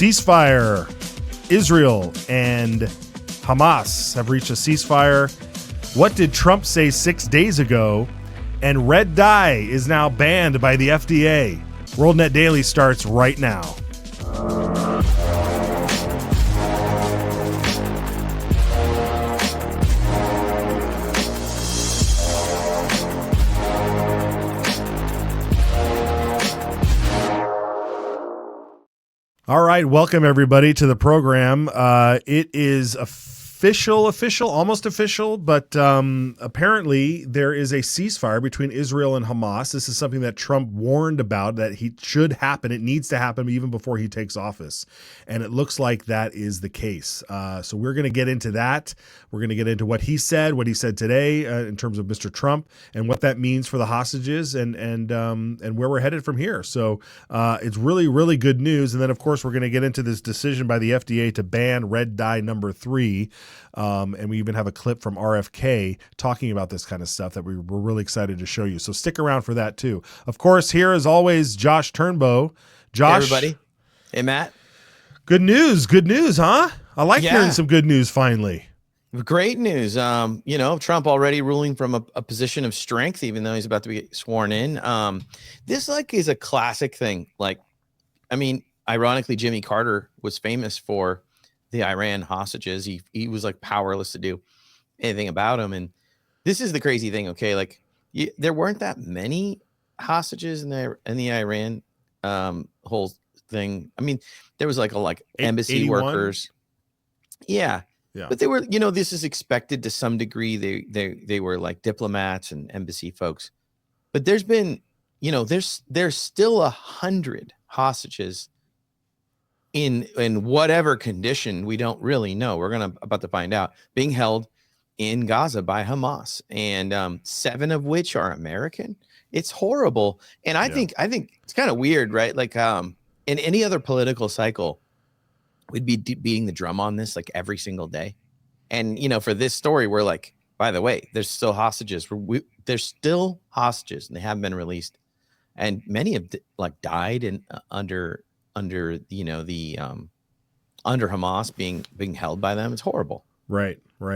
ceasefire. Israel and Hamas have reached a ceasefire. What did Trump say 6 days ago? And red dye is now banned by the FDA. WorldNetDaily starts right now. All right, welcome everybody to the program. It is official, almost official, but apparently there is a ceasefire between Israel and Hamas. This is something that Trump warned about, that he should happen. It needs to happen even before he takes office. And it looks like that is the case. So we're going to get into that. We're going to get into what he said today in terms of Mr. Trump and what that means for the hostages and where we're headed from here. So it's really, really good news. And then, of course, we're going to get into this decision by the FDA to ban red dye number 3. And we even have a clip from RFK talking about this kind of stuff that we're really excited to show you. So stick around for that too. Of course, here as always, Josh Turnbow. Josh. Hey, everybody. Hey, Matt. Good news, huh? I like hearing some good news finally. Great news. Trump already ruling from a position of strength, even though he's about to be sworn in. This is a classic thing. Ironically, Jimmy Carter was famous for the Iran hostages. He was powerless to do anything about them. And this is the crazy thing. Okay. There weren't that many hostages in the Iran whole thing. I mean, there was embassy 81? workers. Yeah. But they were, this is expected to some degree. They were diplomats and embassy folks. But there's been, there's still 100 hostages in whatever condition, we don't really know. We're about to find out, being held in Gaza by Hamas, and 7 of which are American. It's horrible. And I think it's kind of weird, right? In any other political cycle, we'd be beating the drum on this every single day. And, for this story, we're by the way, there's still hostages. There's still hostages, and they haven't been released. And many have died under Hamas being held by them. It's horrible. Right. All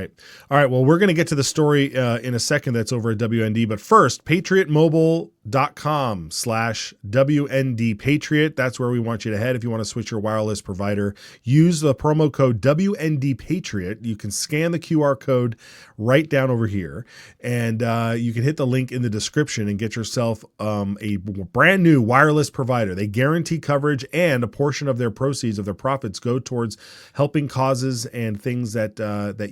right. Well, we're going to get to the story in a second. That's over at WND. But first, patriotmobile.com/WND Patriot. That's where we want you to head if you want to switch your wireless provider. Use the promo code WND Patriot. You can scan the QR code right down over here, and you can hit the link in the description and get yourself a brand new wireless provider. They guarantee coverage, and a portion of their proceeds, of their profits, go towards helping causes and things that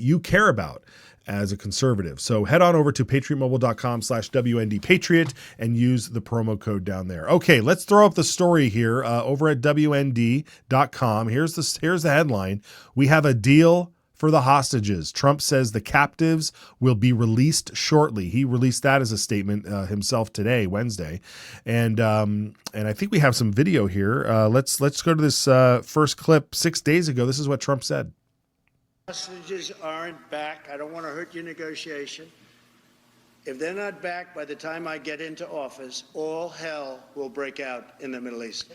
you care about as a conservative. So head on over to patriotmobile.com/WND Patriot and use the promo code down there. Okay, let's throw up the story here over at WND.com. Here's the headline. We have a deal for the hostages. Trump says the captives will be released shortly. He released that as a statement himself today, Wednesday. And I think we have some video here. Let's go to this first clip 6 days ago. This is what Trump said. Hostages aren't back. I don't want to hurt your negotiation. If they're not back by the time I get into office, all hell will break out in the Middle East.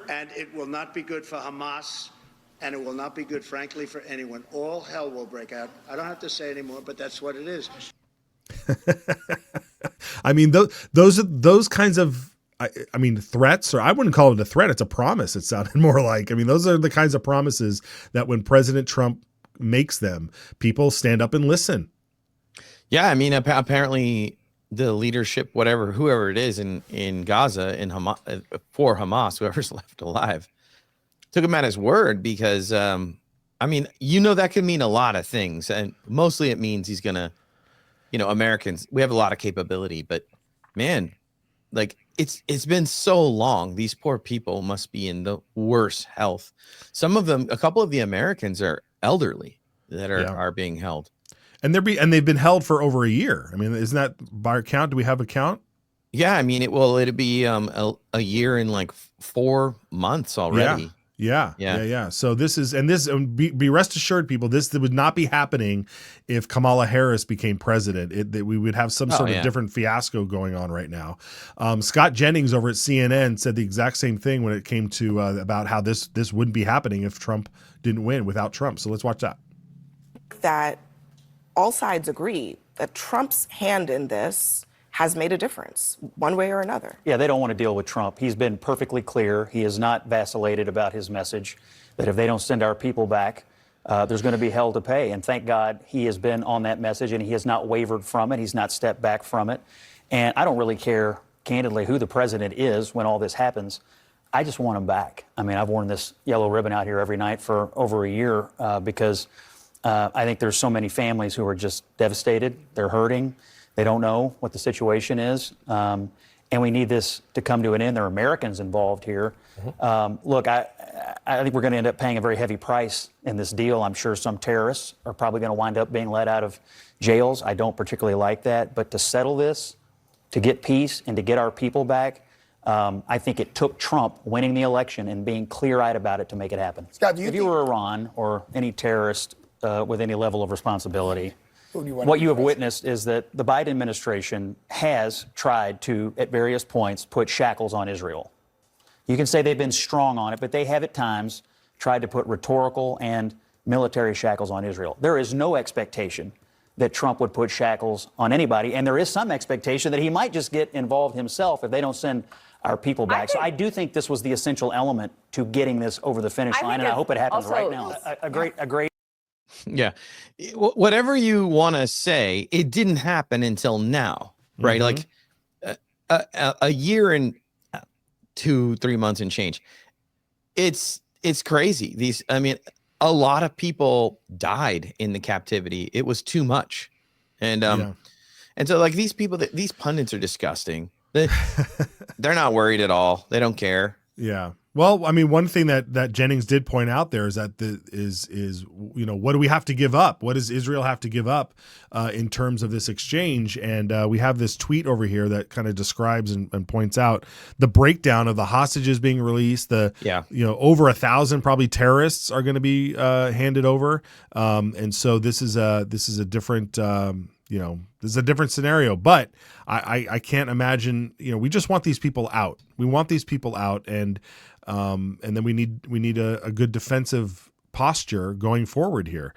And it will not be good for Hamas, and it will not be good, frankly, for anyone. All hell will break out. I don't have to say anymore, but that's what it is. I mean, those kinds of threats, or I wouldn't call it a threat. It's a promise. It sounded more like. I mean, those are the kinds of promises that when President Trump makes them, people stand up and listen. Yeah, I mean, apparently the leadership, whoever it is in Gaza, in Hamas, for Hamas, whoever's left alive, took him at his word, because that could mean a lot of things, and mostly it means he's gonna, Americans, we have a lot of capability, but man, it's been so long. These poor people must be in the worst health. Some of them, a couple of the Americans are elderly that are being held, and they've been held for over a year. I mean, isn't that by our count? Do we have a count? Yeah, I mean, it'd be a year in 4 months already. Yeah. So be rest assured, people, this would not be happening if Kamala Harris became president. We would have some sort of different fiasco going on right now. Scott Jennings over at CNN said the exact same thing when it came to about how this wouldn't be happening if Trump didn't win without Trump. So let's watch that. That all sides agree that Trump's hand in this has made a difference one way or another. Yeah, they don't want to deal with Trump. He's been perfectly clear. He has not vacillated about his message that if they don't send our people back, there's going to be hell to pay. And thank God he has been on that message and he has not wavered from it. He's not stepped back from it. And I don't really care, candidly, who the president is when all this happens. I just want him back. I mean, I've worn this yellow ribbon out here every night for over a year because I think there's so many families who are just devastated. They're hurting. They don't know what the situation is. And we need this to come to an end. There are Americans involved here. Look, I think we're going to end up paying a very heavy price in this deal. I'm sure some terrorists are probably going to wind up being let out of jails. I don't particularly like that. But to settle this, to get peace and to get our people back, I think it took Trump winning the election and being clear-eyed about it to make it happen. Scott, if you were Iran or any terrorist with any level of responsibility, what you have witnessed is that the Biden administration has tried to, at various points, put shackles on Israel. You can say they've been strong on it, but they have at times tried to put rhetorical and military shackles on Israel. There is no expectation that Trump would put shackles on anybody, and there is some expectation that he might just get involved himself if they don't send our people back. So I do think this was the essential element to getting this over the finish line, and I hope it happens right now. A great. Yeah. Whatever you want to say, it didn't happen until now, right? Like a year and 2-3 months and change. It's crazy. A lot of people died in the captivity. It was too much. And so like these people, these pundits are disgusting. They're not worried at all. They don't care. Yeah. Well, I mean, one thing that Jennings did point out there is that what do we have to give up? What does Israel have to give up in terms of this exchange? And we have this tweet over here that kind of describes and points out the breakdown of the hostages being released. Over 1,000 probably terrorists are going to be handed over, and so this is a different. This is a different scenario, but I can't imagine. We just want these people out. We want these people out, and then we need a good defensive posture going forward here.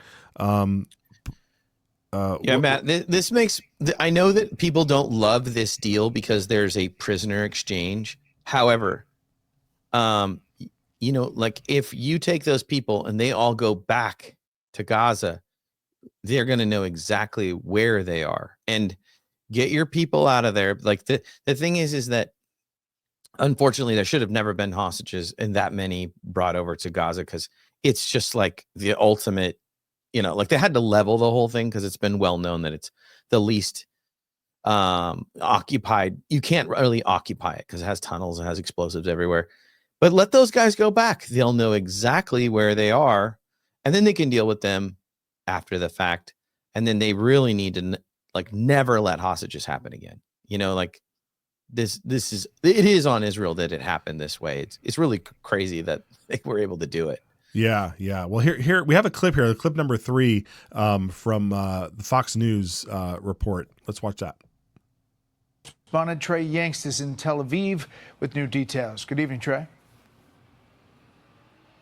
Matt, this makes. I know that people don't love this deal because there's a prisoner exchange. However, like if you take those people and they all go back to Gaza, they're going to know exactly where they are and get your people out of there. Like the thing is that unfortunately there should have never been hostages and that many brought over to Gaza because it's just like the ultimate, like they had to level the whole thing because it's been well known that it's the least occupied. You can't really occupy it because it has tunnels, it has explosives everywhere. But let those guys go back. They'll know exactly where they are and then they can deal with them after the fact, and then they really need to never let hostages happen again. It is on Israel that it happened this way. It's really crazy that they were able to do it. Yeah. Well, here we have a clip here, clip number 3 from the Fox News report. Let's watch that. Correspondent Trey Yanks is in Tel Aviv with new details. Good evening, Trey.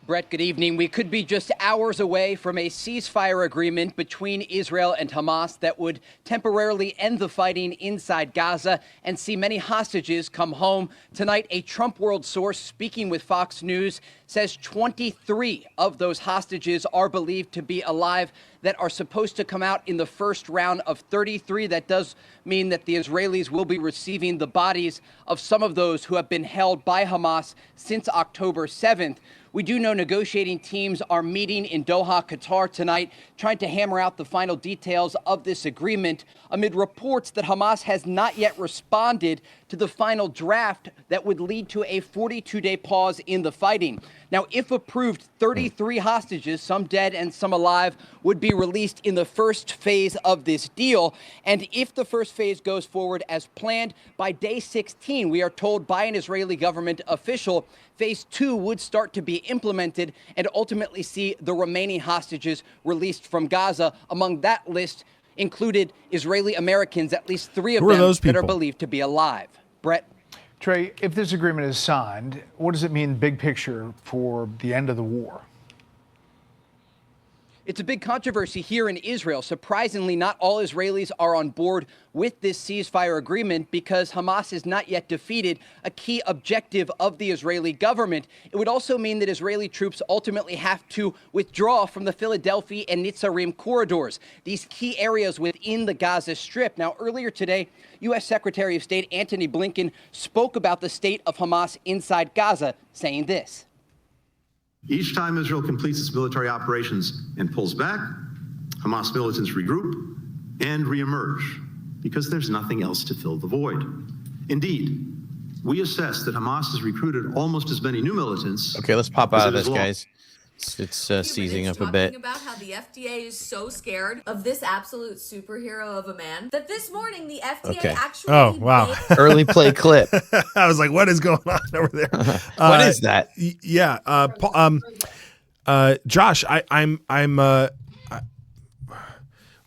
Brett, good evening. We could be just hours away from a ceasefire agreement between Israel and Hamas that would temporarily end the fighting inside Gaza and see many hostages come home. Tonight, a Trump world source speaking with Fox News says 23 of those hostages are believed to be alive that are supposed to come out in the first round of 33. That does mean that the Israelis will be receiving the bodies of some of those who have been held by Hamas since October 7th. We do know negotiating teams are meeting in Doha, Qatar tonight, trying to hammer out the final details of this agreement amid reports that Hamas has not yet responded to the final draft that would lead to a 42-day pause in the fighting. Now, if approved, 33 hostages, some dead and some alive, would be released in the first phase of this deal. And if the first phase goes forward as planned, by day 16, we are told by an Israeli government official, phase 2 would start to be implemented and ultimately see the remaining hostages released from Gaza. Among that list included Israeli Americans, at least 3 of them that are believed to be alive. Brett? Trey, if this agreement is signed, what does it mean big picture for the end of the war? It's a big controversy here in Israel. Surprisingly, not all Israelis are on board with this ceasefire agreement because Hamas is not yet defeated, a key objective of the Israeli government. It would also mean that Israeli troops ultimately have to withdraw from the Philadelphia and Netzarim corridors, these key areas within the Gaza Strip. Now, earlier today, U.S. Secretary of State Antony Blinken spoke about the state of Hamas inside Gaza, saying this. Each time Israel completes its military operations and pulls back, Hamas militants regroup and reemerge because there's nothing else to fill the void. Indeed, we assess that Hamas has recruited almost as many new militants. Okay, let's pop out of this, guys. It's seizing up a bit. About how the FDA is so scared of this absolute superhero of a man that this morning the FDA actually. Oh, wow. Early play clip. I was like, what is going on over there? What is that? Yeah. Josh,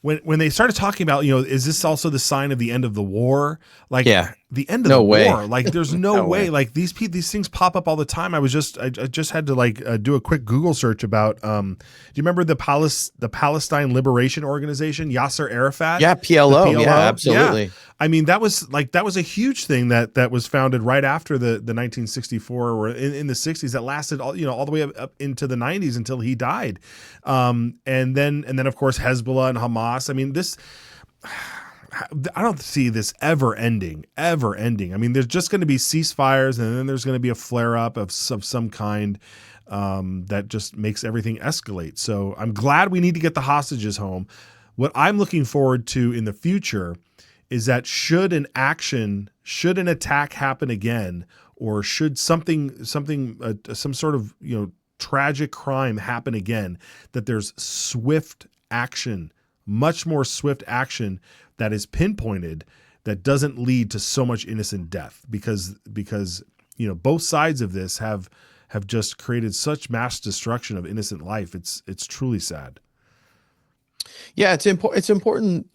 when they started talking about, is this also the sign of the end of the war? Like, the end of the war. Like, there's no way. Like, these things pop up all the time. I just had to do a quick Google search about. Do you remember the Palestine Liberation Organization, Yasser Arafat? Yeah, PLO. Yeah, absolutely. Yeah. I mean, that was a huge thing that was founded right after the 1964 or in the 60s that lasted all the way up into the 90s until he died. And then of course Hezbollah and Hamas. I mean, I don't see this ever ending. I mean, there's just going to be ceasefires and then there's going to be a flare up of some kind that just makes everything escalate. So I'm glad we need to get the hostages home. What I'm looking forward to in the future is that should an attack happen again, or should some sort of tragic crime happen again, that there's swift action, much more swift action that is pinpointed, that doesn't lead to so much innocent death, because both sides of this have just created such mass destruction of innocent life. It's truly sad. Yeah, it's important.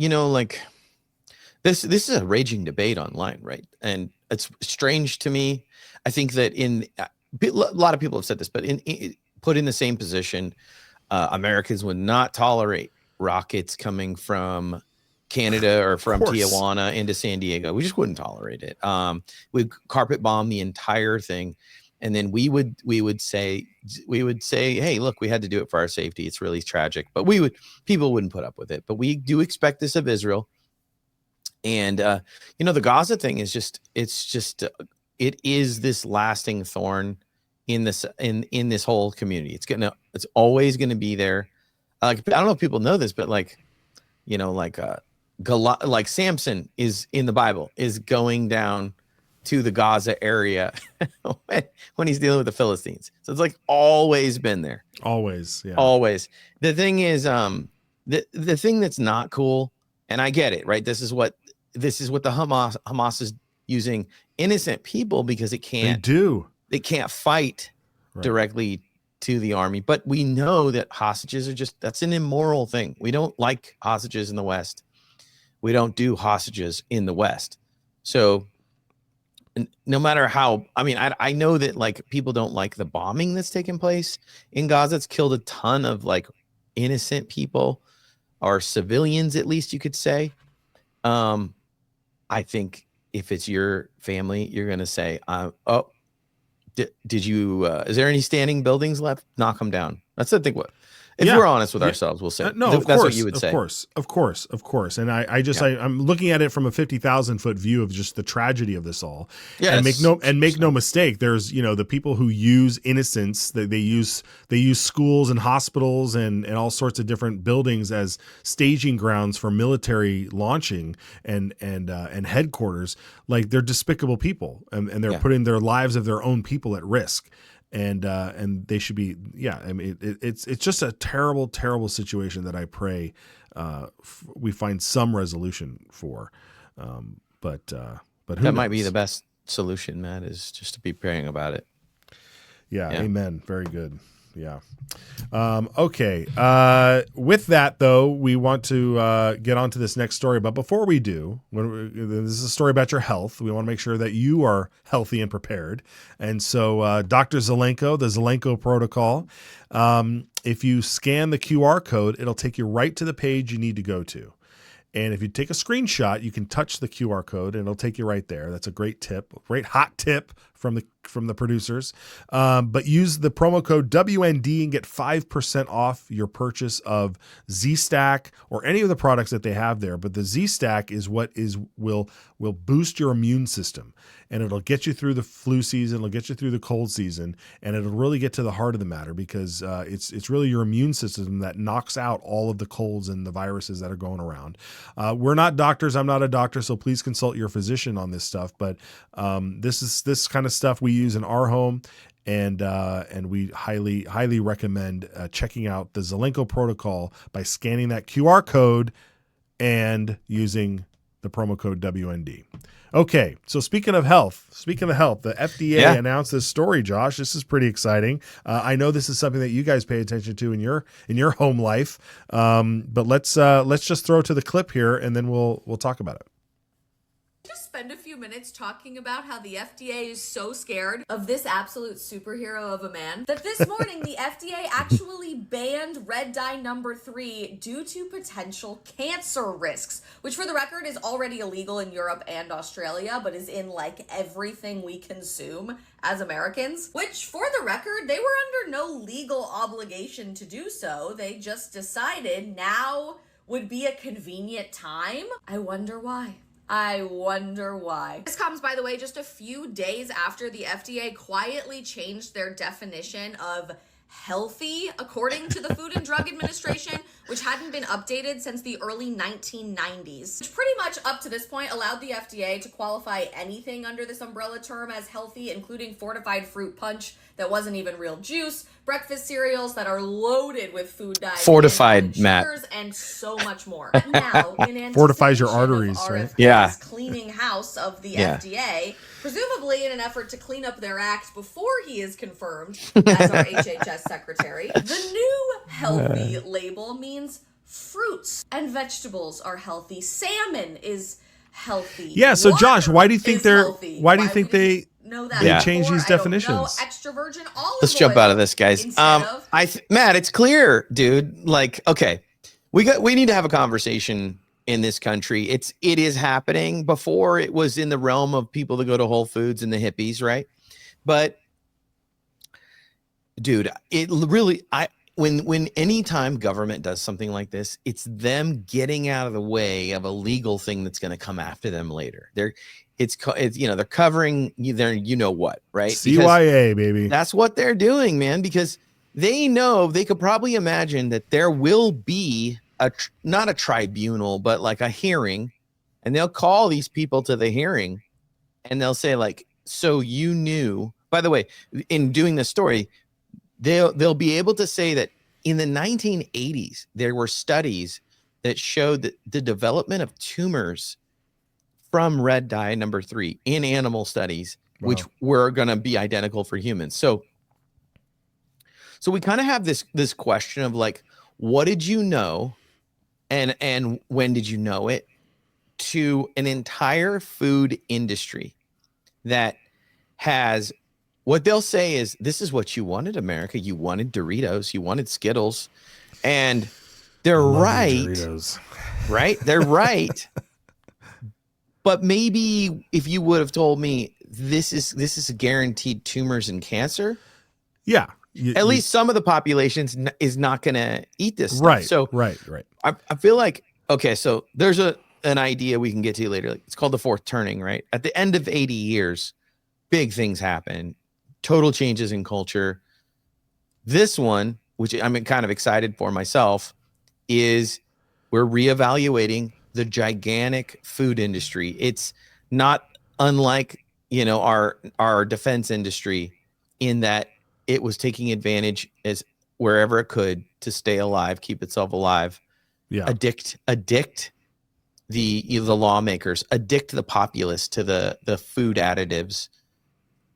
This is a raging debate online, right? And it's strange to me. I think that a lot of people have said this, but put in the same position, Americans would not tolerate rockets coming from Canada or from Tijuana into San Diego. We just wouldn't tolerate it. We'd carpet bomb the entire thing, and then we would say, hey, look, we had to do it for our safety. It's really tragic, but people wouldn't put up with it. But we do expect this of Israel. And the Gaza thing is it is this lasting thorn in this whole community. It's always gonna be there. I don't know if people know this, but Samson is in the Bible is going down to the Gaza area when he's dealing with the Philistines. So it's always been there. Always, yeah. Always. The thing is, the thing that's not cool, and I get it, right? This is what the Hamas is using innocent people because it can't fight directly to the army. But we know that hostages are that's an immoral thing. We don't like hostages in the West. We don't do hostages in the West. So no matter how, I know that people don't like the bombing that's taken place in Gaza. It's killed a ton of innocent people, or civilians, at least you could say. I think if it's your family, you're going to say, did you, is there any standing buildings left? Knock them down. That's, I think, what If we're honest with ourselves, we'll say no. that's what you would say. Of course. And I'm looking at it from a 50,000-foot view of just the tragedy of this all. Yeah, and make no mistake. There's the people who use innocence. They use schools and hospitals and all sorts of different buildings as staging grounds for military launching and headquarters. Like, they're despicable people, and they're putting their lives of their own people at risk. And they should be, I mean, it's just a terrible situation that I pray we find some resolution for. But who that knows? might be the best solution, Matt, is just to be praying about it. Yeah. Amen. Very good. Yeah. Okay. With that, though, we want to get on to this next story. But before we do, this is a story about your health. We want to make sure that you are healthy and prepared. And so Dr. Zelenko, the Zelenko protocol, if you scan the QR code, it'll take you right to the page you need to go to. And if you take a screenshot, you can touch the QR code and it'll take you right there. That's a great tip, great hot tip from the producers. But use the promo code WND and get 5% off your purchase of Z-Stack or any of the products that they have there. But the Z-Stack is what will boost your immune system, and it'll get you through the flu season, it'll get you through the cold season, and it'll really get to the heart of the matter, because it's really your immune system that knocks out all of the colds and the viruses that are going around. We're not doctors. I'm not a doctor, so please consult your physician on this stuff. But this kind of stuff we use in our home, and we highly recommend checking out the Zelenko protocol by scanning that QR code and using the promo code WND. Okay, so speaking of health, the FDA announced this story, Josh. This is pretty exciting. I know this is something that you guys pay attention to in your home life. But let's just throw to the clip here, and then we'll talk about it. Just spend a few minutes talking about how the FDA is so scared of this absolute superhero of a man that this morning the FDA actually banned red dye number 3 due to potential cancer risks, which for the record is already illegal in Europe and Australia, but is in like everything we consume as Americans, which for the record, they were under no legal obligation to do so. They just decided now would be a convenient time. I wonder why. This comes, by the way, just a few days after the FDA quietly changed their definition of healthy, according to the Food and Drug Administration, which hadn't been updated since the early 1990s, which pretty much up to this point allowed the FDA to qualify anything under this umbrella term as healthy, including fortified fruit punch that wasn't even real juice, breakfast cereals that are loaded with food dyes, fortified, Matt, and so much more. Now, in fortifies your arteries, right? Yeah. Cleaning house of the FDA, presumably in an effort to clean up their act before he is confirmed as our HHS secretary. The new healthy label means fruits and vegetables are healthy. Salmon is healthy. Yeah. So Water why do you think they change these definitions? Extra virgin olive Let's jump out of this, guys. Matt, it's clear, dude. Like, okay, we need to have a conversation in this country. It is happening. Before, it was in the realm of people that go to Whole Foods and the hippies, right? But dude, it really, when anytime government does something like this, it's them getting out of the way of a legal thing that's going to come after them later. They're covering their what, right? CYA, baby. That's what they're doing, man, because they know they could probably imagine that there will be not a tribunal, but like a hearing, and they'll call these people to the hearing and they'll say, like, so you knew, by the way, in doing this story, they'll be able to say that in the 1980s, there were studies that showed that the development of tumors from red dye number 3 in animal studies, which were going to be identical for humans. So we kind of have this question of like, what did you know? And when did you know it? To an entire food industry that has, what they'll say is, this is what you wanted, America. You wanted Doritos, you wanted Skittles, and they're right. Right? They're right. But maybe if you would have told me this is guaranteed tumors and cancer. Yeah. at least some of the population is not going to eat this stuff. Right. So right. I feel like, okay, so there's an idea we can get to later. It's called the fourth turning, right? At the end of 80 years, big things happen, total changes in culture. This one, which I'm kind of excited for myself, is we're reevaluating the gigantic food industry. It's not unlike, our defense industry in that it was taking advantage as wherever it could to stay alive, keep itself alive. Yeah. Addict the lawmakers, addict the populace to the food additives.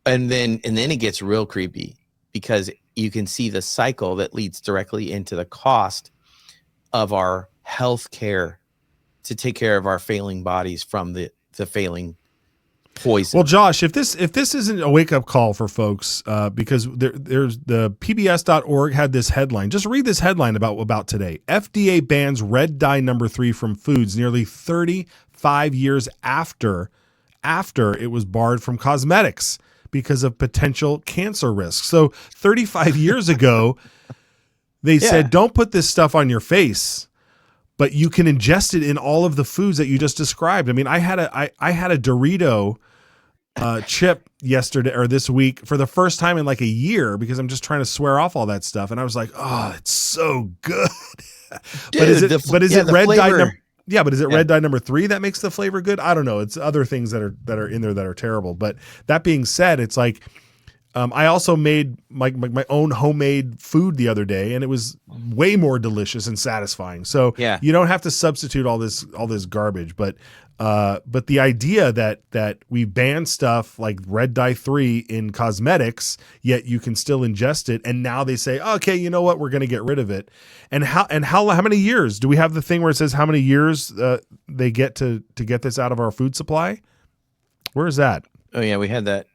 And then it gets real creepy because you can see the cycle that leads directly into the cost of our health care to take care of our failing bodies from the failing poison. Well, Josh, if this isn't a wake up call for folks, because there's the PBS.org had this headline. Just read this headline about today. FDA bans red dye number 3 from foods nearly 35 years after it was barred from cosmetics because of potential cancer risks. So 35 years ago, they said, don't put this stuff on your face, but you can ingest it in all of the foods that you just described. I mean, I had a Dorito chip yesterday or this week for the first time in like a year because I'm just trying to swear off all that stuff. And I was like, oh, it's so good. Dude, but is it red dye? But is it Yeah. red dye number 3 that makes the flavor good? I don't know. It's other things that are in there that are terrible. But that being said, it's like I also made my own homemade food the other day, and it was way more delicious and satisfying. So you don't have to substitute all this garbage. But the idea that we ban stuff like red dye 3 in cosmetics, yet you can still ingest it, and now they say, okay, you know what, we're going to get rid of it. And how many years do we have the thing where it says how many years they get to get this out of our food supply? Where is that? Oh yeah, we had that.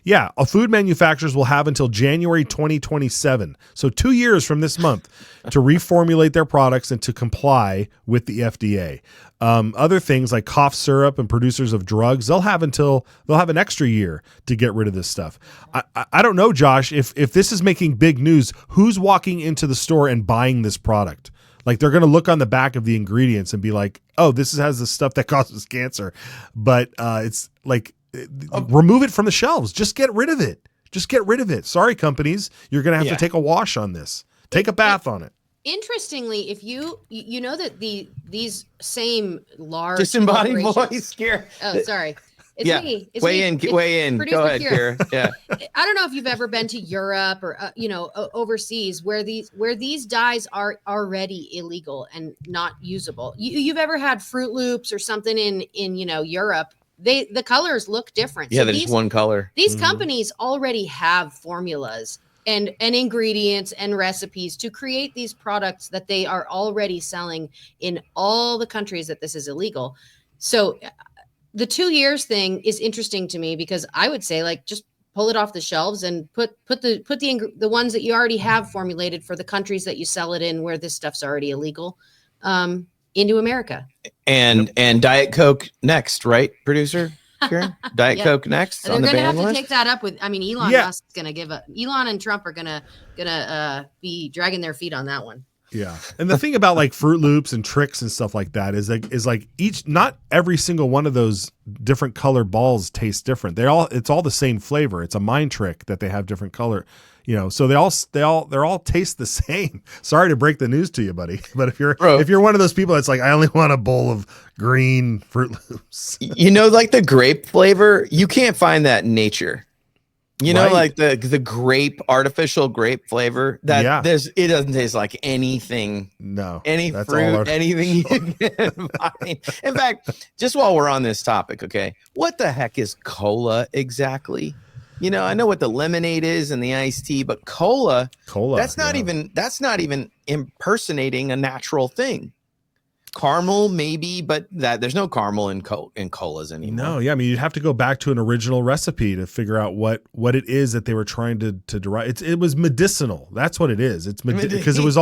Yeah, food manufacturers will have until January 2027, so 2 years from this month, to reformulate their products and to comply with the FDA. Other things like cough syrup and producers of drugs, they'll have an extra year to get rid of this stuff. I don't know, Josh, if this is making big news, who's walking into the store and buying this product? Like they're going to look on the back of the ingredients and be like, oh, this has the stuff that causes cancer. But it's like, remove it from the shelves. Just get rid of it. Sorry, companies. You're going to have to take a wash on this. Take a bath on it. Interestingly, if you know that these same large disembodied corporations- voice, Kira. Oh, sorry. It's me. It's weigh me. in. Producer Go ahead, Kira. Kira. Yeah. I don't know if you've ever been to Europe or overseas where these dyes are already illegal and not usable. You've ever had Fruit Loops or something in Europe? The colors look different. Yeah, So there's one color. These companies already have formulas and ingredients and recipes to create these products that they are already selling in all the countries that this is illegal. So the 2 years thing is interesting to me because I would say like just pull it off the shelves and put the ones that you already have formulated for the countries that you sell it in where this stuff's already illegal into America. And Diet Coke next, right, producer? Karen? Diet Coke next They're on the gonna have ban to list. take that up with. I mean, Elon Musk is gonna Elon and Trump are gonna be dragging their feet on that one. Yeah. And the thing about like Fruit Loops and Tricks and stuff like that is like not every single one of those different colored balls tastes different. It's all the same flavor. It's a mind trick that they have different color, so they all taste the same. Sorry to break the news to you, buddy. But if you're one of those people that's like, I only want a bowl of green Fruit Loops. Like the grape flavor, you can't find that in nature. Right. Like the grape, artificial grape flavor that it doesn't taste like anything. No, any fruit, anything you can find. In fact, just while we're on this topic, okay, what the heck is cola exactly? I know what the lemonade is and the iced tea, but cola, that's not even impersonating a natural thing. Caramel maybe, but there's no caramel in colas anymore. No, yeah, I mean you'd have to go back to an original recipe to figure out what it is that they were trying to derive. It was medicinal. That's what it is. It's because it was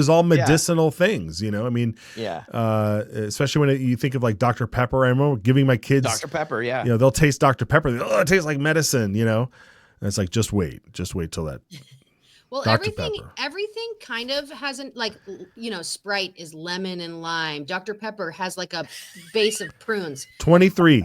all medicinal things. I mean, especially when you think of like Dr. Pepper. I remember giving my kids Dr. Pepper. Yeah, they'll taste Dr. Pepper. It tastes like medicine. And it's like just wait till that Well, Dr. Pepper. everything kind of hasn't Sprite is lemon and lime. Dr. Pepper has like a base of prunes. 23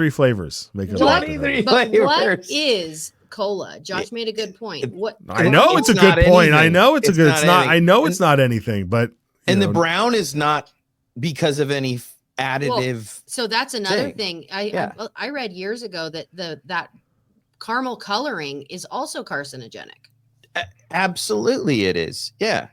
flavors. Make up 23 But flavors. what is cola? Josh made a good point. What I know it's a good point. I know it's a good. It's not. I know it's not anything. But the brown is not because of any additive. Well, so that's another thing. I read years ago that that caramel coloring is also carcinogenic. Absolutely, it is. Yeah,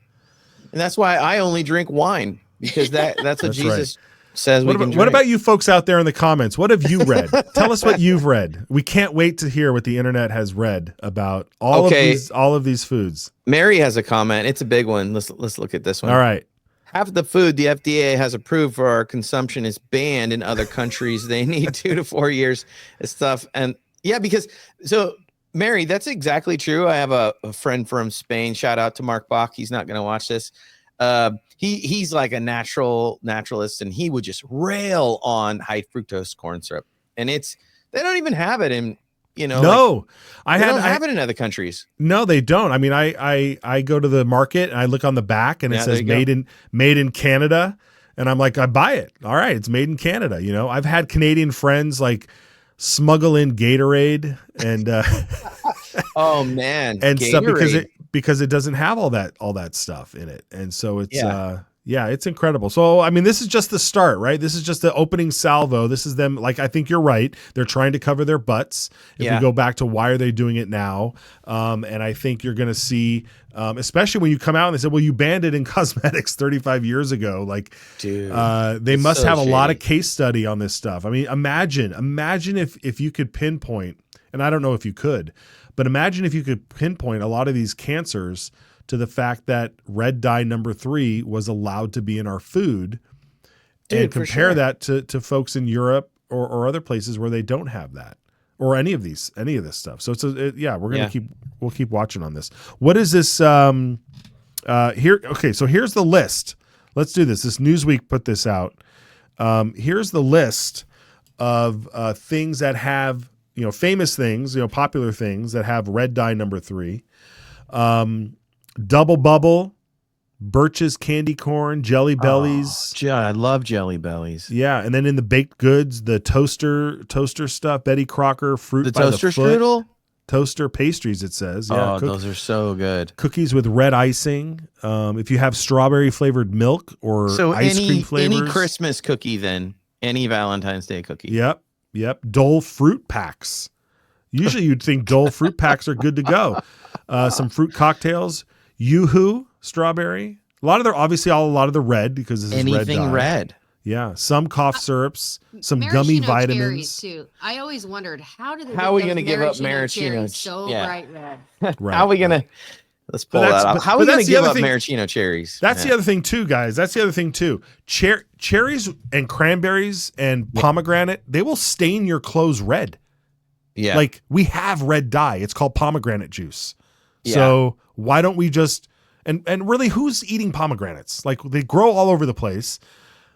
and that's why I only drink wine, because that's what Jesus says. What about you folks out there in the comments? What have you read? Tell us what you've read. We can't wait to hear what the internet has read about all of these foods. Mary has a comment. It's a big one. Let's look at this one. All right. Half the food the FDA has approved for our consumption is banned in other countries. They need 2 to 4 years of stuff. And Mary, that's exactly true. I have a friend from Spain. Shout out to Mark Bach. He's not going to watch this. He's like a naturalist, and he would just rail on high fructose corn syrup. And they don't even have it in, No, they don't have it in other countries. No, they don't. I mean, I go to the market and I look on the back and it says made in Canada. And I'm like, I buy it. All right. It's made in Canada. I've had Canadian friends like smuggle in Gatorade and oh man, and Gatorade. Stuff because it doesn't have all that stuff in it, and so it's it's incredible. So I mean, this is just the start, right? This is just the opening salvo. This is them. Like, I think you're right. They're trying to cover their butts. If we go back to why are they doing it now, and I think you're going to see, especially when you come out and they say, well, you banned it in cosmetics 35 years ago. Like, dude, they must have a lot of case study on this stuff. I mean, imagine if you could pinpoint, and I don't know if you could, but imagine if you could pinpoint a lot of these cancers to the fact that red dye number 3 was allowed to be in our food, and compare that to folks in Europe or other places where they don't have that, or any of this stuff. So we'll keep watching on this. What is this here? Okay. So here's the list. Let's do this. This Newsweek put this out. Here's the list of things that have, famous things, popular things that have red dye number 3. Double Bubble, Birch's candy corn, Jelly Bellies. I love Jelly Bellies. Yeah, and then in the baked goods, the toaster stuff, Betty Crocker, fruit the by the toaster foot. strudel, toaster pastries. It says, yeah, those are so good. Cookies with red icing. If you have strawberry flavored milk or ice cream flavors, any Christmas cookie, then any Valentine's Day cookie. Yep. Dole fruit packs. Usually you'd think Dole fruit packs are good to go. Some fruit cocktails. Yoo-hoo strawberry. A lot of the red, because this is anything red. Yeah, some cough syrups, some maraschino gummy vitamins cherries too. I always wondered how are we going to give up maraschino cherries so bright red? Right. How are we going to? Let's pull that up. How are we going to give up maraschino cherries? That's the other thing too, guys. That's the other thing too. Cherries and cranberries and pomegranate, they will stain your clothes red. Yeah, like we have red dye. It's called pomegranate juice. Yeah. So why don't we just and really, who's eating pomegranates? Like, they grow all over the place.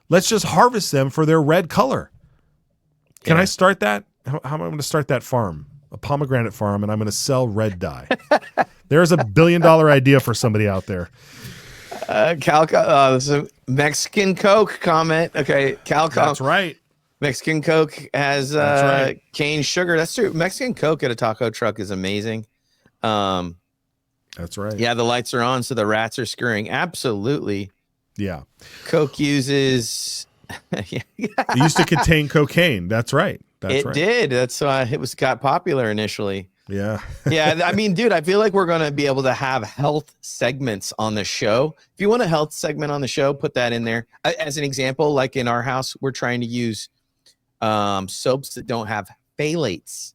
Let's just harvest them for their red color. Can I start that? How am I going to start that farm? A pomegranate farm, and I'm going to sell red dye. There's a $1 billion idea for somebody out there. This is a Mexican Coke comment. Okay, That's right. Mexican Coke has cane sugar. That's true. Mexican Coke at a taco truck is amazing. That's right. Yeah, the lights are on, so the rats are scurrying. Absolutely. Yeah. Coke uses. It used to contain cocaine. That's right. It did. That's why it got popular initially. Yeah. Yeah. I mean, dude, I feel like we're going to be able to have health segments on the show. If you want a health segment on the show, put that in there. As an example, like in our house, we're trying to use soaps that don't have phthalates.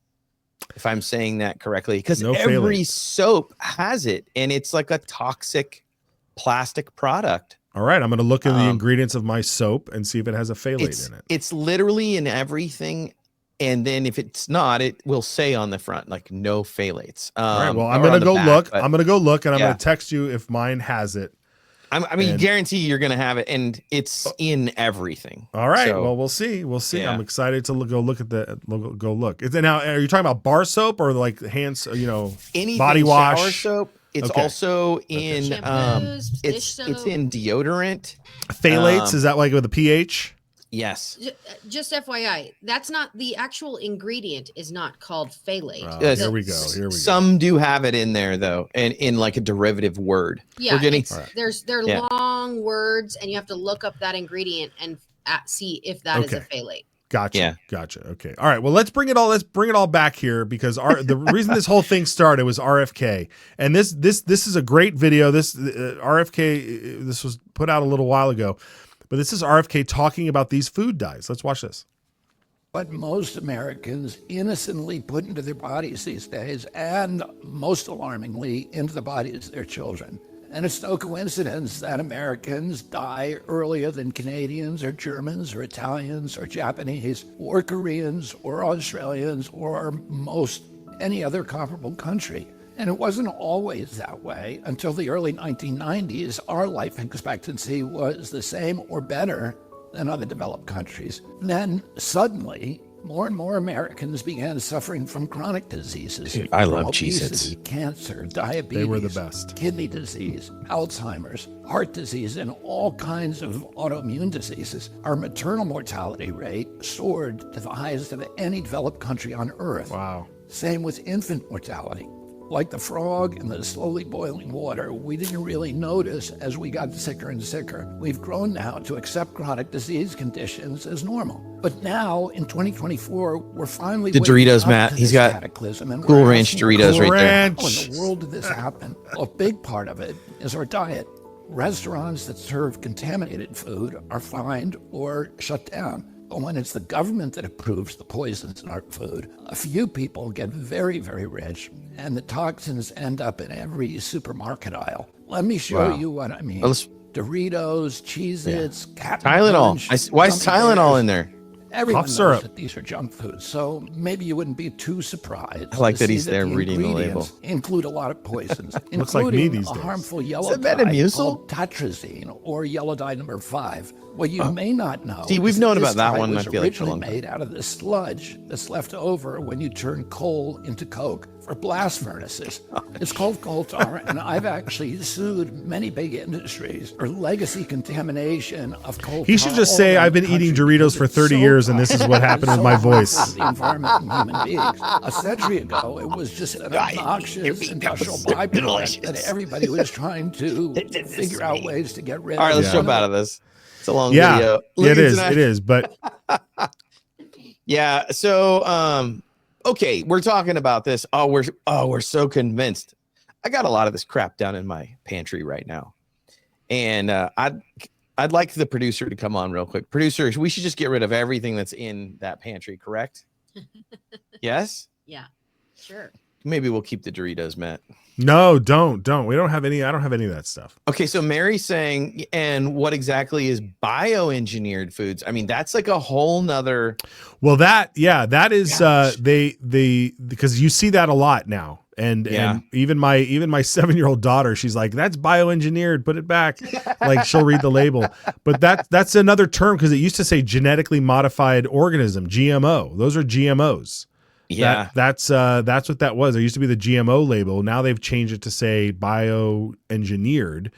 If I'm saying that correctly, because every soap has it, and it's like a toxic plastic product. All right, I'm going to look at the ingredients of my soap and see if it has a phthalate in it. It's literally in everything, and then if it's not, it will say on the front like no phthalates. All right, well, I'm going to go look. I'm going to go look, and I'm going to text you if mine has it. I mean, guarantee you're going to have it, and it's in everything. All right. So, well, we'll see. Yeah. I'm excited to go look at go look. Now, are you talking about bar soap or like hands? Anything, body wash, shower soap, It's Okay. also in Shampoos, dish it's soap. in deodorant. Phthalates, is that like with a pH? Yes. Just FYI, that's not the actual ingredient. Is not called phthalate. Yes. Here we go. Here we go. Some do have it in there though, and in like a derivative word. Yeah, We're getting they're long words, and you have to look up that ingredient and see if that is a phthalate. Gotcha. Yeah. Gotcha. Okay. All right. Well, let's bring it all back here, because the reason this whole thing started was RFK, and this is a great video. This RFK, this was put out a little while ago, but this is RFK talking about these food dyes. Let's watch this. What most Americans innocently put into their bodies these days, and most alarmingly, into the bodies of their children. And it's no coincidence that Americans die earlier than Canadians or Germans or Italians or Japanese or Koreans or Australians or most any other comparable country. And it wasn't always that way. Until the early 1990s, our life expectancy was the same or better than other developed countries. And then suddenly, more and more Americans began suffering from chronic diseases. Dude, I love obesity, Cheez-Its. cancer, diabetes. They were the best. Kidney disease, Alzheimer's, heart disease, and all kinds of autoimmune diseases. Our maternal mortality rate soared to the highest of any developed country on earth. Wow. Same with infant mortality. Like the frog in the slowly boiling water, we didn't really notice as we got sicker and sicker. We've grown now to accept chronic disease conditions as normal. But now, in 2024, we're finally The waking Doritos, up Matt. to He's this got cataclysm, and Cool we're Ranch asking Doritos right there. How in the world did this happen? A big part of it is our diet. Restaurants that serve contaminated food are fined or shut down. But when it's the government that approves the poisons in our food, a few people get very, very rich, and the toxins end up in every supermarket aisle. Let me show you what I mean. Doritos, Cheez-Its, Captain Tylenol. Crunch, Why is gummy Tylenol bears. in there? Everyone Cough knows syrup. that these are junk foods, so maybe you wouldn't be too surprised. I like to that see he's there the reading the label. ingredients include a lot of poisons, Looks like me including these a days. harmful yellow that dye Metamucil? called tetrazine, or yellow dye number 5. What you may not know. See, we've is known this about that dye one, was I feel like, for a originally long time. made out of the sludge that's left over when you turn coal into coke for blast furnaces. It's called coal tar, and I've actually sued many big industries for legacy contamination of coal tar. He should just all say, around I've been the eating country Doritos for because 30 it's years, and this is what toxic happened and with my so harmful voice. to the environment and human beings. A century ago, it was just an obnoxious industrial byproduct that everybody was trying to figure out ways to get rid of. All right, let's Yeah. jump out of this. It's a long Yeah, video. it is. But Yeah. So, okay, we're talking about this. We're so convinced. I got a lot of this crap down in my pantry right now, and I'd like the producer to come on real quick. Producers, we should just get rid of everything that's in that pantry, correct? Yes. Yeah, sure. Maybe we'll keep the Doritos, Matt. no, don't. We don't have any. I don't have any of that stuff. Okay, so Mary's saying, and what exactly is bioengineered foods? I mean, that's like a whole nother. Well, that is they because you see that a lot now. And even my 7-year-old daughter, she's like, that's bioengineered, put it back. Like, she'll read the label. But that's another term, because it used to say genetically modified organism, GMO. Those are GMOs. Yeah. That's what that was. There used to be the GMO label. Now they've changed it to say bioengineered.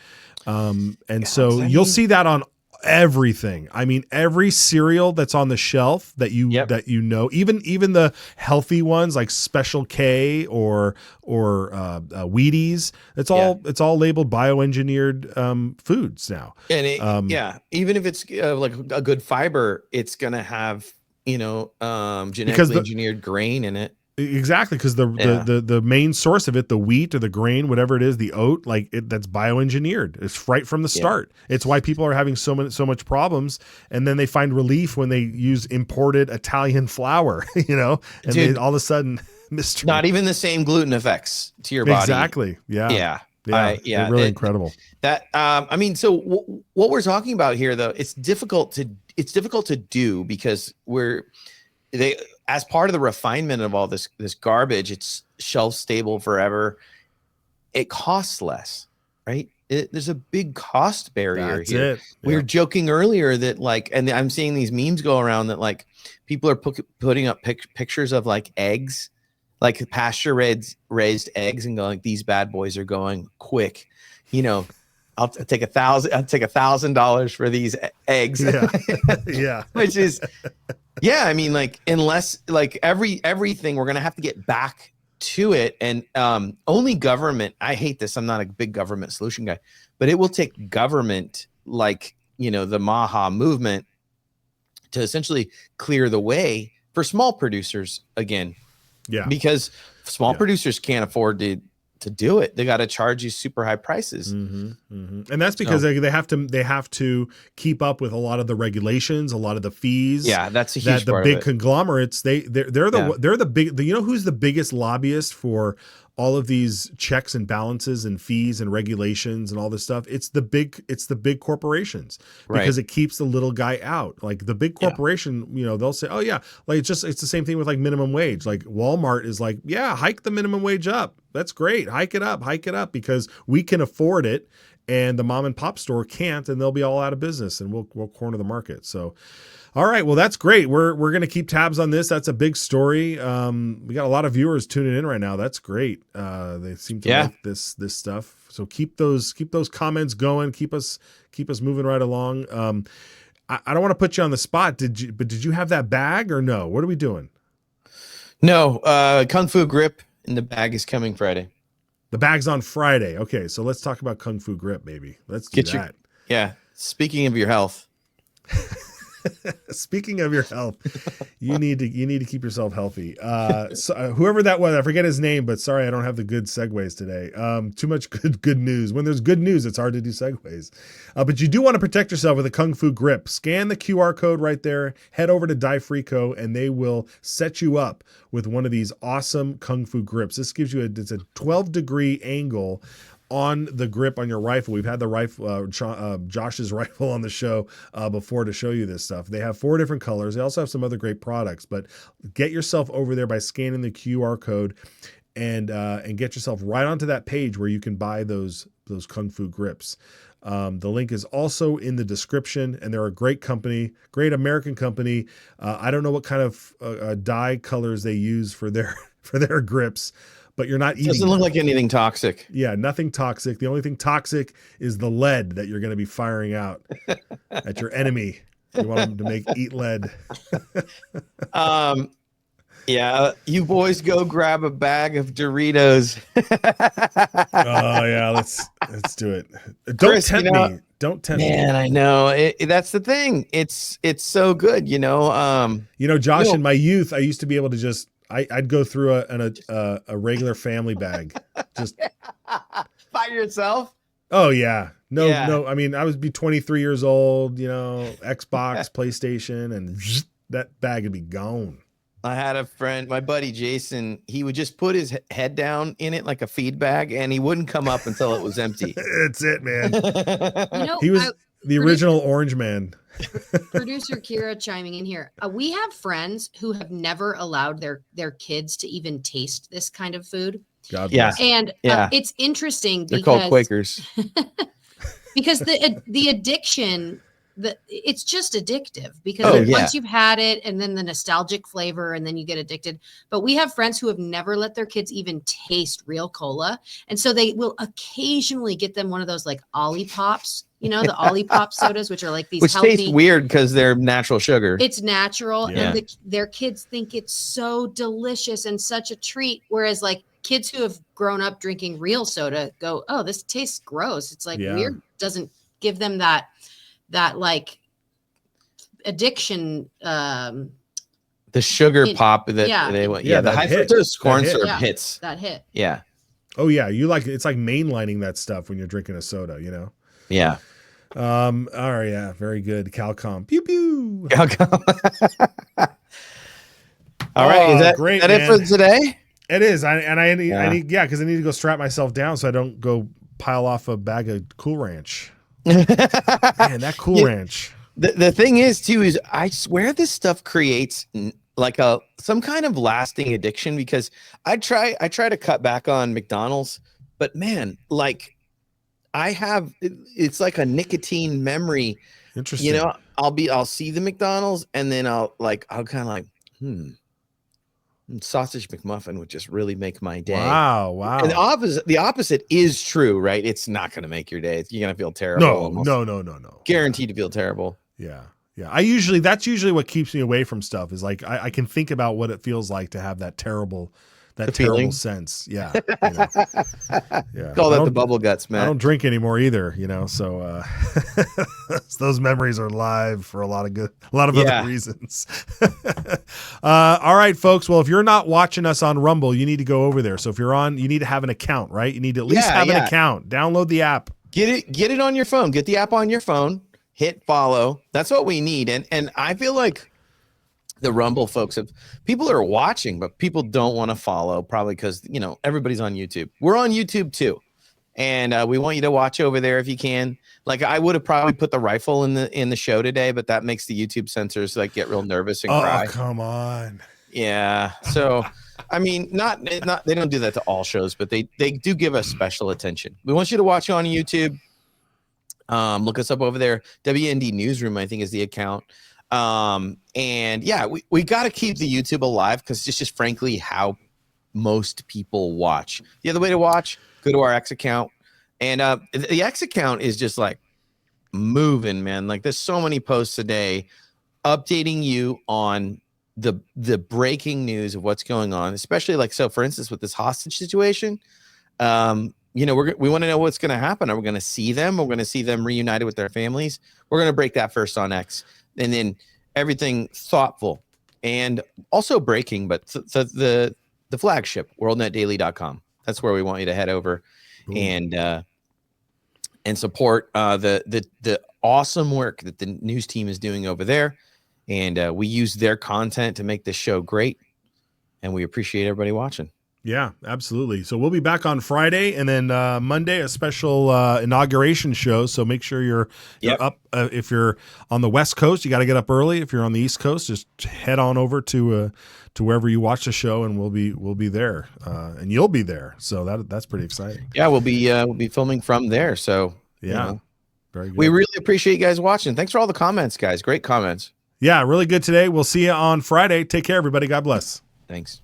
So you'll see that on everything. I mean, every cereal that's on the shelf that you know, even the healthy ones like Special K or Wheaties, it's all labeled bioengineered foods now. And even if it's like a good fiber, it's gonna have genetically engineered grain in it. Exactly, because the main source of it, the wheat or the grain, whatever it is, the oat, that's bioengineered. It's right from the start. It's why people are having so much problems, and then they find relief when they use imported Italian flour, and Dude, all of a sudden, mystery. Not even the same gluten effects to your body. Exactly. Yeah. Yeah. They're really incredible. That I mean, so what we're talking about here, though, it's difficult to do because as part of the refinement of all this garbage, it's shelf stable forever. It costs less, right? There's a big cost barrier That's here. it. We were joking earlier that and I'm seeing these memes go around that people are putting up pictures of eggs, like pasture raised eggs and go like, these bad boys are going quick. You know, I'll take $1,000 for these eggs. Yeah. Yeah. Which is, yeah, I mean, like, unless like everything, we're going to have to get back to it. And only government, I hate this, I'm not a big government solution guy, but it will take government, like, you know, the Maha movement, to essentially clear the way for small producers again. Yeah. Because small producers can't afford to do it. They got to charge you super high prices. And that's because they have to keep up with a lot of the regulations, a lot of the fees. Yeah, that's a huge that the part big of it. conglomerates, they're the big, you know who's the biggest lobbyist for all of these checks and balances and fees and regulations and all this stuff? It's the big corporations, because it keeps the little guy out. Like the big corporation, you know, they'll say, oh yeah, like it's the same thing with like minimum wage. Like Walmart is like, yeah, hike the minimum wage up. That's great. Hike it up because we can afford it and the mom and pop store can't, and they'll be all out of business and we'll corner the market. So, all right, well, that's great. We're going to keep tabs on this. That's a big story. We got a lot of viewers tuning in right now. That's great. They seem to like this stuff. So keep those comments going. Keep us moving right along. I don't want to put you on the spot. Did you have that bag or no? What are we doing? No, Kung Fu Grip in the bag is coming Friday. The bag's on Friday. Okay, so let's talk about Kung Fu Grip, baby. Let's do that. Yeah. Speaking of your health. Speaking of your health, you need to keep yourself healthy. So, whoever that was, I forget his name, but sorry, I don't have the good segues today. Too much good news. When there's good news, it's hard to do segues. But you do want to protect yourself with a Kung Fu Grip. Scan the QR code right there. Head over to Die-Free-Co, and they will set you up with one of these awesome Kung Fu grips. This gives you it's a 12-degree angle on the grip on your rifle. We've had the rifle, Josh's rifle on the show before to show you this stuff. They have 4 different colors. They also have some other great products, but get yourself over there by scanning the QR code and get yourself right onto that page where you can buy those Kung Fu grips. The link is also in the description, and they're a great company, great American company. I don't know what kind of dye colors they use for their grips, but you're not eating. Doesn't look like anything toxic. Yeah, nothing toxic. The only thing toxic is the lead that you're going to be firing out at your enemy. You want them to eat lead. Yeah, you boys go grab a bag of Doritos. Oh yeah, let's do it. Don't Chris, tempt me. Don't tempt me. Man, I know. That's the thing. It's so good, you know. Josh, in my youth, I used to be able to just I'd go through a regular family bag. Just by yourself? Oh yeah. No. I mean, I would be 23 years old, Xbox, PlayStation, and that bag would be gone. I had a friend, my buddy Jason, he would just put his head down in it like a feed bag, and he wouldn't come up until it was empty. That's it, man. He was the original Orange Man. Producer Kira chiming in here. We have friends who have never allowed their kids to even taste this kind of food. God bless. And it's interesting They're because called Quakers. because the addiction, it's just addictive because once you've had it, and then the nostalgic flavor, and then you get addicted. But we have friends who have never let their kids even taste real cola, and so they will occasionally get them one of those like Ollie Pops, the Ollie Pop sodas, which are like these which healthy. taste weird because they're natural sugar. It's natural, and their kids think it's so delicious and such a treat. Whereas like kids who have grown up drinking real soda go, "Oh, this tastes gross." It's like weird. Doesn't give them that like addiction. The sugar pop that they want. Yeah, the high fructose corn syrup hits. That hit. Yeah. Oh yeah, it's like mainlining that stuff when you're drinking a soda, Yeah. All right, yeah, very good. Calcom. Pew pew. Calcom. All right, is that great, it for today? It is. I need because I need to go strap myself down so I don't go pile off a bag of Cool Ranch. Man, that Cool Ranch. The thing is too is I swear this stuff creates like some kind of lasting addiction, because I try to cut back on McDonald's, but man, like it's like a nicotine memory. Interesting. I'll see the McDonald's, and then I'll kind of like Sausage McMuffin would just really make my day. Wow. And the opposite is true, right? It's not going to make your day. You're going to feel terrible. No. Guaranteed to feel terrible. Yeah. That's usually what keeps me away from stuff is like, I can think about what it feels like to have that terrible sense. Yeah. Yeah. Call that the bubble guts, man. I don't drink anymore either, so those memories are live for a lot of other reasons. All right, folks. Well, if you're not watching us on Rumble, you need to go over there. So if you're on, you need to have an account, right? You need to at least have an account. Download the app. Get it on your phone. Get the app on your phone. Hit follow. That's what we need. And I feel like the Rumble folks people are watching, but people don't want to follow probably because, everybody's on YouTube. We're on YouTube too. And we want you to watch over there if you can. Like I would have probably put the rifle in the show today, but that makes the YouTube censors like get real nervous and cry. Oh, come on. Yeah. So, I mean, not they don't do that to all shows, but they do give us special attention. We want you to watch on YouTube. Look us up over there. WND Newsroom, I think, is the account. And yeah, we got to keep the YouTube alive because it's just frankly how most people watch. The other way to watch, go to our X account. And the X account is just like moving, man. Like there's so many posts a day updating you on the breaking news of what's going on, especially like, so for instance, with this hostage situation, we want to know what's going to happen. Are we going to see them? We're going to see them reunited with their families. We're going to break that first on X. And then everything thoughtful and also breaking, but the flagship, WorldNetDaily.com. That's where we want you to head over and support the awesome work that the news team is doing over there. And we use their content to make this show great. And we appreciate everybody watching. Yeah, absolutely. So we'll be back on Friday, and then Monday a special inauguration show. So make sure you're up. If you're on the West Coast, you got to get up early. If you're on the East Coast, just head on over to wherever you watch the show, and we'll be there, and you'll be there. So that's pretty exciting. Yeah, we'll be filming from there. So yeah, very good. We really appreciate you guys watching. Thanks for all the comments, guys. Great comments. Yeah, really good today. We'll see you on Friday. Take care, everybody. God bless. Thanks.